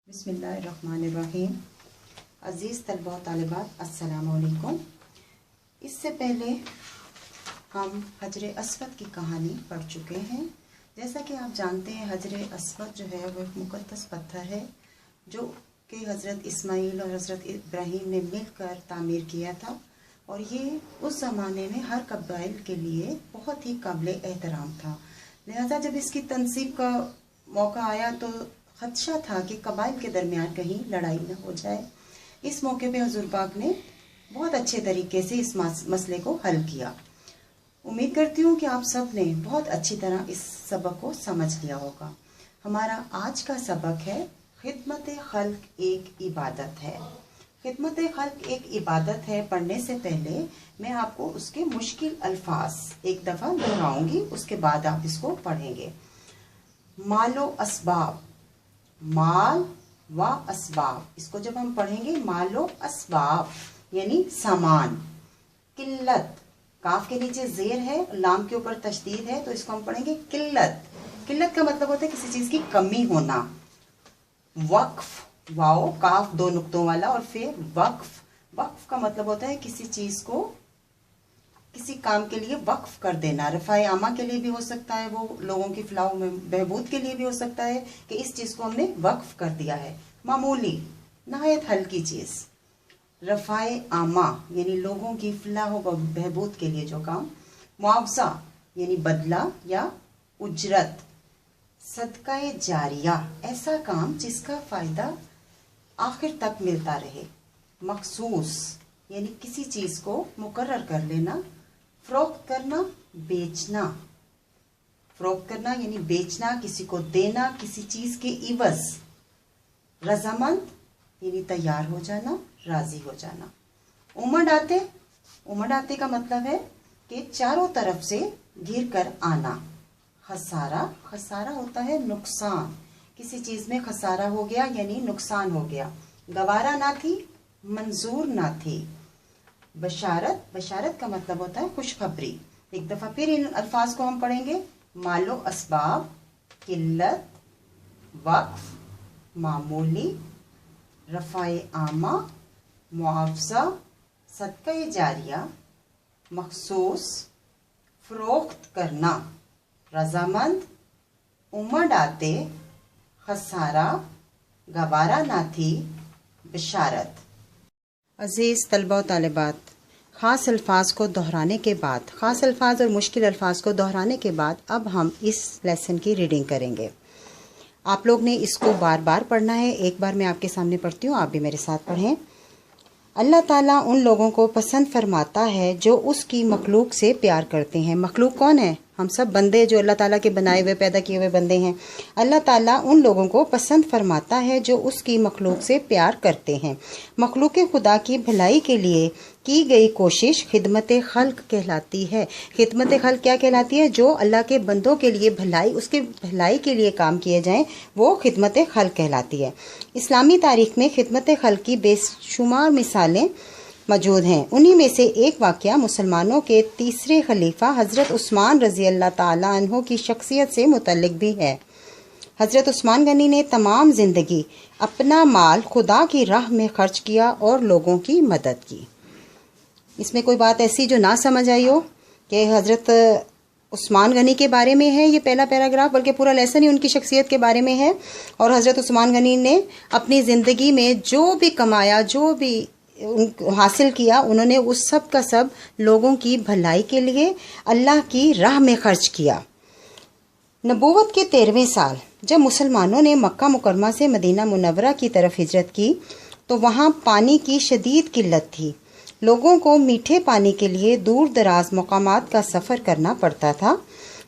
بسم اللہ الرحمن الرحیم۔ عزیز طلبہ و طالبات السلام علیکم۔ اس سے پہلے ہم حجر اسود کی کہانی پڑھ چکے ہیں۔ جیسا کہ آپ جانتے ہیں حجر اسود جو ہے وہ ایک مقدس پتھر ہے جو کہ حضرت اسماعیل اور حضرت ابراہیم نے مل کر تعمیر کیا تھا، اور یہ اس زمانے میں ہر قبائل کے لیے بہت ہی قابل احترام تھا۔ لہذا جب اس کی تنصیب کا موقع آیا تو خدشہ تھا کہ قبائل کے درمیان کہیں لڑائی نہ ہو جائے۔ اس موقع پہ حضور پاک نے بہت اچھے طریقے سے اس مسئلے کو حل کیا۔ امید کرتی ہوں کہ آپ سب نے بہت اچھی طرح اس سبق کو سمجھ لیا ہوگا۔ ہمارا آج کا سبق ہے خدمت خلق ایک عبادت ہے۔ خدمت خلق ایک عبادت ہے پڑھنے سے پہلے میں آپ کو اس کے مشکل الفاظ ایک دفعہ دہراؤں گی، اس کے بعد آپ اس کو پڑھیں گے۔ مال و اسباب، مال و اسباب، اس کو جب ہم پڑھیں گے مال و اسباب یعنی سامان۔ قلت، کاف کے نیچے زیر ہے، لام کے اوپر تشدید ہے، تو اس کو ہم پڑھیں گے قلت۔ قلت کا مطلب ہوتا ہے کسی چیز کی کمی ہونا۔ وقف، واو کاف دو نقطوں والا، اور پھر وقف، وقف کا مطلب ہوتا ہے کسی چیز کو کسی کام کے لیے وقف کر دینا۔ رفع عامہ کے لیے بھی ہو سکتا ہے، وہ لوگوں کی فلاح و بہبود کے لیے بھی ہو سکتا ہے کہ اس چیز کو ہم نے وقف کر دیا ہے۔ معمولی، نہایت ہلکی چیز۔ رفع عامہ یعنی لوگوں کی فلاح و بہبود کے لیے جو کام۔ معاوضہ یعنی بدلہ یا اجرت۔ صدقہ جاریہ، ایسا کام جس کا فائدہ آخر تک ملتا رہے۔ مخصوص یعنی کسی چیز کو مقرر کر لینا۔ فروخت کرنا، بیچنا۔ فروخت کرنا یعنی بیچنا، کسی کو دینا کسی چیز کے عوض۔ رضامند یعنی تیار ہو جانا، راضی ہو جانا۔ امڈ آتے، امڈ آتے کا مطلب ہے کہ چاروں طرف سے گھر کر آنا۔ خسارہ، خسارہ ہوتا ہے نقصان، کسی چیز میں خسارہ ہو گیا یعنی نقصان ہو گیا۔ گوارا نہ تھی، منظور نہ تھی۔ بشارت، بشارت کا مطلب ہوتا ہے خوشخبری۔ ایک دفعہ پھر ان الفاظ کو ہم پڑھیں گے۔ مال و اسباب، قلت، وقف، معمولی، رفع عامہ، معاوضہ، صدقہ جاریہ، مخصوص، فروخت کرنا، رضامند، امڈ آتے، خسارہ، گوارا نہ تھی، بشارت۔ عزیز طلبہ و طالبات، خاص الفاظ کو دہرانے کے بعد، خاص الفاظ اور مشکل الفاظ کو دہرانے کے بعد اب ہم اس لیسن کی ریڈنگ کریں گے۔ آپ لوگ نے اس کو بار بار پڑھنا ہے۔ ایک بار میں آپ کے سامنے پڑھتی ہوں، آپ بھی میرے ساتھ پڑھیں۔ اللہ تعالیٰ ان لوگوں کو پسند فرماتا ہے جو اس کی مخلوق سے پیار کرتے ہیں۔ مخلوق کون ہے؟ ہم سب بندے جو اللہ تعالیٰ کے بنائے ہوئے پیدا کیے ہوئے بندے ہیں۔ اللہ تعالیٰ ان لوگوں کو پسند فرماتا ہے جو اس کی مخلوق سے پیار کرتے ہیں۔ مخلوق خدا کی بھلائی کے لیے کی گئی کوشش خدمت خلق کہلاتی ہے۔ خدمت خلق کیا کہلاتی ہے؟ جو اللہ کے بندوں کے لیے بھلائی، اس کے بھلائی کے لیے کام کیے جائیں، وہ خدمت خلق کہلاتی ہے۔ اسلامی تاریخ میں خدمت خلق کی بے شمار مثالیں موجود ہیں۔ انہی میں سے ایک واقعہ مسلمانوں کے تیسرے خلیفہ حضرت عثمان رضی اللہ تعالیٰ عنہ کی شخصیت سے متعلق بھی ہے۔ حضرت عثمان غنی نے تمام زندگی اپنا مال خدا کی راہ میں خرچ کیا اور لوگوں کی مدد کی۔ اس میں کوئی بات ایسی جو نہ سمجھ آئی ہو کہ حضرت عثمان غنی کے بارے میں ہے یہ پہلا پیراگراف، بلکہ پورا لیسن ہی ان کی شخصیت کے بارے میں ہے۔ اور حضرت عثمان غنی نے اپنی زندگی میں جو بھی کمایا، جو بھی حاصل کیا، انہوں نے اس سب کا سب لوگوں کی بھلائی کے لیے اللہ کی راہ میں خرچ کیا۔ نبوت کے 13ویں سال جب مسلمانوں نے مکہ مکرمہ سے مدینہ منورہ کی طرف ہجرت کی تو وہاں پانی کی شدید قلت تھی۔ لوگوں کو میٹھے پانی کے لیے دور دراز مقامات کا سفر کرنا پڑتا تھا۔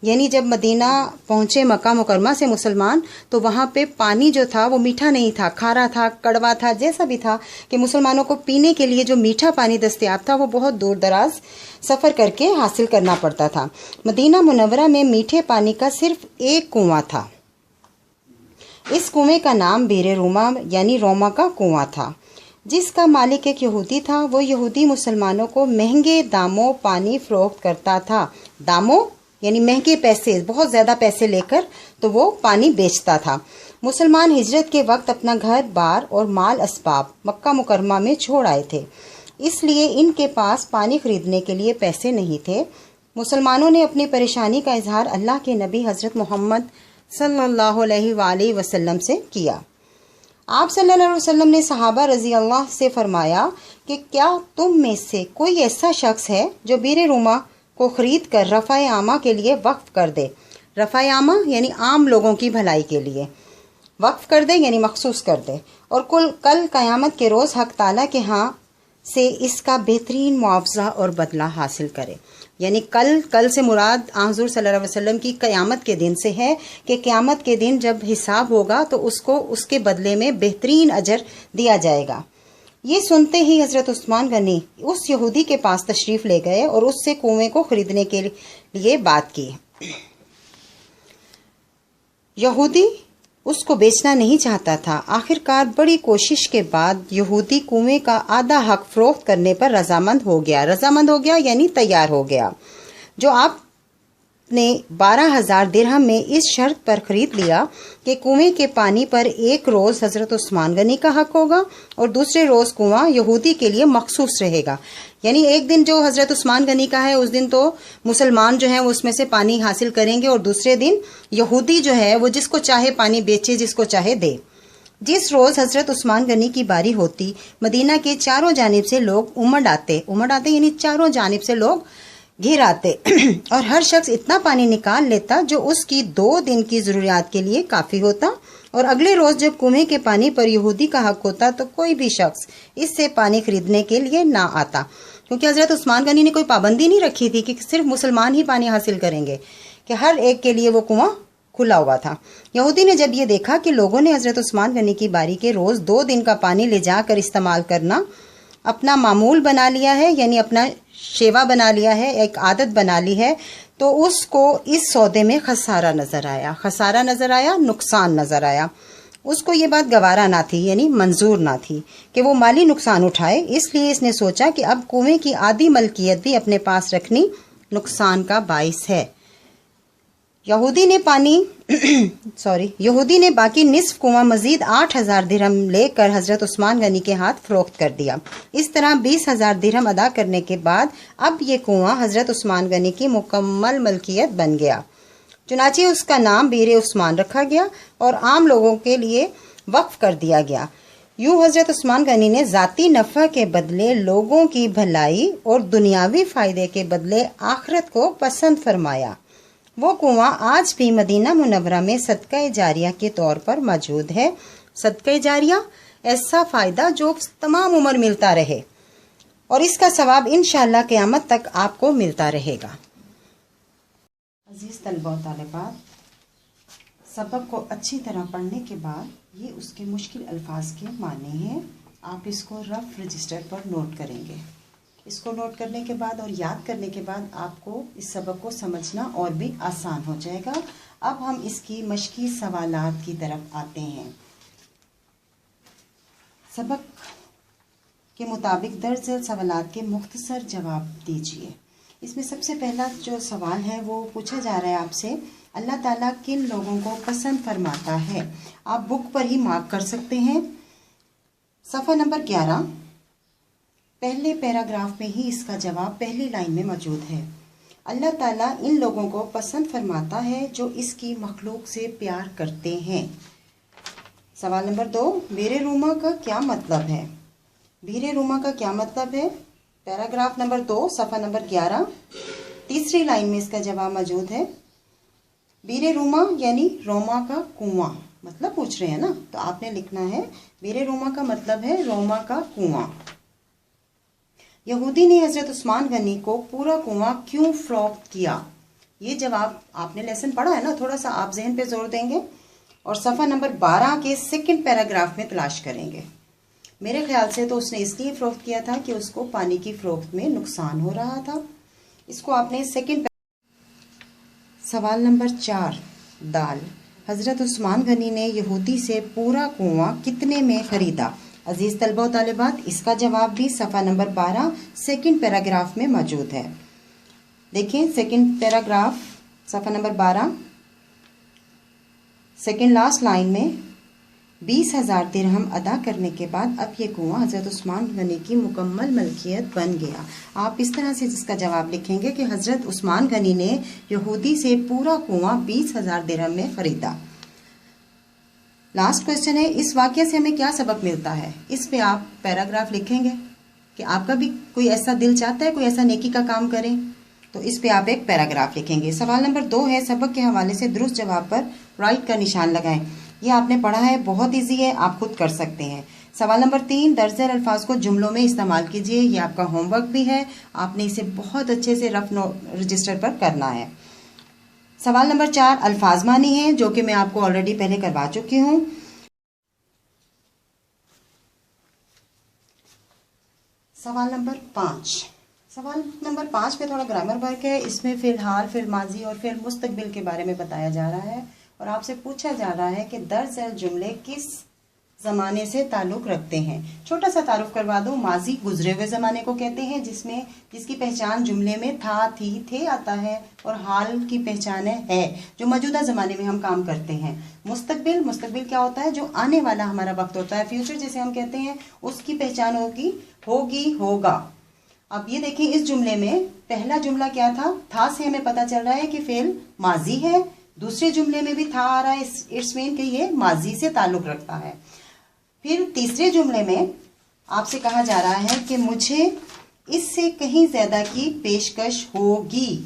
یعنی جب مدینہ پہنچے مکہ مکرمہ سے مسلمان تو وہاں پہ پانی جو تھا وہ میٹھا نہیں تھا، کھارا تھا، کڑوا تھا، جیسا بھی تھا کہ مسلمانوں کو پینے کے لیے جو میٹھا پانی دستیاب تھا وہ بہت دور دراز سفر کر کے حاصل کرنا پڑتا تھا۔ مدینہ منورہ میں میٹھے پانی کا صرف ایک کنواں تھا۔ اس کنویں کا نام بیر روما یعنی روما کا کنواں تھا۔ جس کا مالک ایک یہودی تھا، وہ یہودی مسلمانوں کو مہنگے داموں پانی فروخت کرتا تھا۔ داموں یعنی مہنگے پیسے، بہت زیادہ پیسے لے کر تو وہ پانی بیچتا تھا۔ مسلمان ہجرت کے وقت اپنا گھر بار اور مال اسباب مکہ مکرمہ میں چھوڑ آئے تھے، اس لیے ان کے پاس پانی خریدنے کے لیے پیسے نہیں تھے۔ مسلمانوں نے اپنی پریشانی کا اظہار اللہ کے نبی حضرت محمد صلی اللہ علیہ وآلہ وسلم سے کیا۔ آپ صلی اللہ علیہ وسلم نے صحابہ رضی اللہ سے فرمایا کہ کیا تم میں سے کوئی ایسا شخص ہے جو بیر روما کو خرید کر رفع عامہ کے لیے وقف کر دے؟ رفع عامہ یعنی عام لوگوں کی بھلائی کے لیے وقف کر دے، یعنی مخصوص کر دے، اور کل قیامت کے روز حق تعالیٰ کے ہاں سے اس کا بہترین معاوضہ اور بدلہ حاصل کرے۔ یعنی کل سے مراد حضور صلی اللہ علیہ وسلم کی قیامت کے دن سے ہے کہ قیامت کے دن جب حساب ہوگا تو اس کو اس کے بدلے میں بہترین اجر دیا جائے گا۔ یہ سنتے ہی حضرت عثمان غنی اس یہودی کے پاس تشریف لے گئے اور اس سے کنویں کو خریدنے کے لیے بات کی۔ یہودی اس کو بیچنا نہیں چاہتا تھا۔ آخرکار بڑی کوشش کے بعد یہودی کنویں کا آدھا حق فروخت کرنے پر رضامند ہو گیا یعنی تیار ہو گیا، جو آپ نے 12,000 درہم میں اس شرط پر خرید لیا کہ کنویں کے پانی پر ایک روز حضرت عثمان غنی کا حق ہوگا اور دوسرے روز کنواں یہودی کے لیے مخصوص رہے گا۔ یعنی ایک دن جو حضرت عثمان غنی کا ہے اس دن تو مسلمان جو ہیں وہ اس میں سے پانی حاصل کریں گے، اور دوسرے دن یہودی جو ہے وہ جس کو چاہے پانی بیچے، جس کو چاہے دے۔ جس روز حضرت عثمان غنی کی باری ہوتی، مدینہ کے چاروں جانب سے لوگ امڑ آتے یعنی چاروں جانب سے لوگ گھر آتے اور ہر شخص اتنا پانی نکال لیتا جو اس کی 2 دن کی ضروریات کے لیے کافی ہوتا، اور اگلے روز جب کنویں کے پانی پر یہودی کا حق ہوتا تو کوئی بھی شخص اس سے پانی خریدنے کے لیے نہ آتا، کیونکہ حضرت عثمان غنی نے کوئی پابندی نہیں رکھی تھی کہ صرف مسلمان ہی پانی حاصل کریں گے، کہ ہر ایک کے لیے وہ کنواں کھلا ہوا تھا۔ یہودی نے جب یہ دیکھا کہ لوگوں نے حضرت عثمان غنی کی باری کے روز 2 دن کا پانی لے جا کر استعمال کرنا اپنا معمول بنا لیا ہے، یعنی اپنا شیوا بنا لیا ہے، ایک عادت بنا لی ہے، تو اس کو اس سودے میں خسارہ نظر آیا، نقصان نظر آیا۔ اس کو یہ بات گوارا نہ تھی، یعنی منظور نہ تھی کہ وہ مالی نقصان اٹھائے، اس لیے اس نے سوچا کہ اب کنویں کی آدھی ملکیت بھی اپنے پاس رکھنی نقصان کا باعث ہے۔ یہودی نے باقی نصف کنواں مزید 8,000 درہم لے کر حضرت عثمان غنی کے ہاتھ فروخت کر دیا۔ اس طرح 20,000 درہم ادا کرنے کے بعد اب یہ کنواں حضرت عثمان غنی کی مکمل ملکیت بن گیا، چنانچہ اس کا نام بیر عثمان رکھا گیا اور عام لوگوں کے لیے وقف کر دیا گیا۔ یوں حضرت عثمان غنی نے ذاتی نفع کے بدلے لوگوں کی بھلائی اور دنیاوی فائدے کے بدلے آخرت کو پسند فرمایا۔ وہ کنواں آج بھی مدینہ منورہ میں صدقہ جاریہ کے طور پر موجود ہے۔ صدقہ جاریہ ایسا فائدہ جو تمام عمر ملتا رہے، اور اس کا ثواب انشاءاللہ قیامت تک آپ کو ملتا رہے گا۔ عزیز طلبہ و طالبات، سبق کو اچھی طرح پڑھنے کے بعد یہ اس کے مشکل الفاظ کے معنی ہیں، آپ اس کو رف رجسٹر پر نوٹ کریں گے۔ اس کو نوٹ کرنے کے بعد اور یاد کرنے کے بعد آپ کو اس سبق کو سمجھنا اور بھی آسان ہو جائے گا۔ اب ہم اس کی مشقی سوالات کی طرف آتے ہیں۔ سبق کے مطابق درج ذیل سوالات کے مختصر جواب دیجیے۔ اس میں سب سے پہلا جو سوال ہے وہ پوچھا جا رہا ہے آپ سے، اللہ تعالیٰ کن لوگوں کو پسند فرماتا ہے؟ آپ بک پر ہی مارک کر سکتے ہیں۔ صفحہ نمبر 11، پہلے پیراگراف میں ہی اس کا جواب پہلی لائن میں موجود ہے۔ اللہ تعالیٰ ان لوگوں کو پسند فرماتا ہے جو اس کی مخلوق سے پیار کرتے ہیں۔ سوال نمبر 2، بیر روما کا کیا مطلب ہے؟ بیر روما کا کیا مطلب ہے؟ پیراگراف نمبر 2 صفحہ نمبر 11 تیسری لائن میں اس کا جواب موجود ہے۔ بیر روما یعنی روما کا کنواں، مطلب پوچھ رہے ہیں نا، تو آپ نے لکھنا ہے بیر روما کا مطلب ہے روما کا کنواں۔ یہودی نے حضرت عثمان غنی کو پورا کنواں کیوں فروخت کیا؟ یہ جواب آپ نے لیسن پڑھا ہے نا، تھوڑا سا آپ ذہن پہ زور دیں گے اور صفحہ نمبر 12 کے سیکنڈ پیراگراف میں تلاش کریں گے۔ میرے خیال سے تو اس نے اس لیے فروخت کیا تھا کہ اس کو پانی کی فروخت میں نقصان ہو رہا تھا۔ اس کو آپ نے سیکنڈ۔ سوال نمبر 4 دال، حضرت عثمان غنی نے یہودی سے پورا کنواں کتنے میں خریدا؟ عزیز طلبہ و طالبات، اس کا جواب بھی صفحہ نمبر 12 سیکنڈ پیراگراف میں موجود ہے۔ دیکھیں سیکنڈ پیراگراف صفحہ نمبر 12 سیکنڈ لاسٹ لائن میں 20,000 درہم ادا کرنے کے بعد اب یہ کنواں حضرت عثمان غنی کی مکمل ملکیت بن گیا. آپ اس طرح سے جس کا جواب لکھیں گے کہ حضرت عثمان غنی نے یہودی سے پورا کنواں 20,000 درہم میں خریدا. لاسٹ کوشچن ہے اس واقعے سے ہمیں کیا سبق ملتا ہے. اس پہ آپ پیراگراف لکھیں گے کہ آپ کا بھی کوئی ایسا دل چاہتا ہے کوئی ایسا نیکی کا کام کریں تو اس پہ آپ ایک پیراگراف لکھیں گے. سوال نمبر 2 ہے سبق کے حوالے سے درست جواب پر رائٹ کا نشان لگائیں. یہ آپ نے پڑھا ہے بہت ایزی ہے آپ خود کر سکتے ہیں. سوال نمبر 3 درج ذیل الفاظ کو جملوں میں استعمال کیجئے. یہ آپ کا ہوم ورک بھی ہے آپ نے اسے بہت اچھے سے رف رجسٹر پر کرنا ہے. سوال نمبر 4 الفاظ معنی ہیں جو کہ میں آپ کو آلریڈی پہلے کروا چکی ہوں. سوال نمبر 5 پہ تھوڑا گرامر ورک ہے. اس میں فی الحال فی الماضی اور فی المستقبل کے بارے میں بتایا جا رہا ہے اور آپ سے پوچھا جا رہا ہے کہ درج ذیل جملے کس زمانے سے تعلق رکھتے ہیں. چھوٹا سا تعارف کروا دوں. ماضی گزرے ہوئے زمانے کو کہتے ہیں جس کی پہچان جملے میں تھا تھی تھے آتا ہے اور حال کی پہچان ہے جو موجودہ زمانے میں ہم کام کرتے ہیں. مستقبل کیا ہوتا ہے جو آنے والا ہمارا وقت ہوتا ہے فیوچر جسے ہم کہتے ہیں اس کی پہچان ہوگا. اب یہ دیکھیں اس جملے میں پہلا جملہ کیا تھا سے ہمیں پتا چل رہا ہے کہ فعل ماضی ہے. دوسرے جملے میں بھی تھا آ رہا ہے اٹس مین کہ یہ ماضی سے تعلق رکھتا ہے. پھر تیسرے جملے میں آپ سے کہا جا رہا ہے کہ مجھے اس سے کہیں زیادہ کی پیشکش ہوگی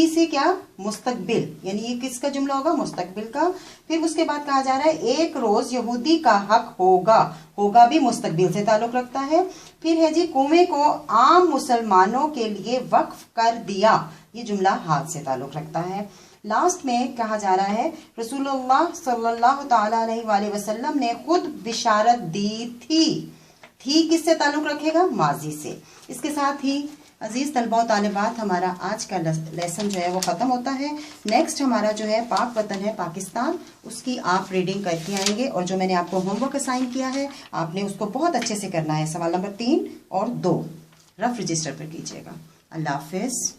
سے کیا مستقبل یعنی یہ کس کا جملہ ہوگا مستقبل کا. پھر اس کے بعد کہا جا رہا ہے ایک روز یہودی کا حق ہوگا بھی مستقبل سے تعلق رکھتا ہے. پھر ہے جی کنویں کو عام مسلمانوں کے لیے وقف کر دیا یہ جملہ حال سے تعلق رکھتا ہے. لاسٹ میں کہا جا رہا ہے رسول اللہ صلی اللہ تعالی علیہ وآلہ وسلم نے خود بشارت دی تھی کس سے تعلق رکھے گا ماضی سے. اس کے ساتھ ہی عزیز طلبہ و طالبات ہمارا آج کا لیسن جو ہے وہ ختم ہوتا ہے. نیکسٹ ہمارا جو ہے پاک وطن ہے پاکستان اس کی آپ ریڈنگ کر کے آئیں گے اور جو میں نے آپ کو ہوم ورک اسائن کیا ہے آپ نے اس کو بہت اچھے سے کرنا ہے. سوال نمبر 3 اور 2 رف رجسٹر پر کیجیے گا. اللہ حافظ.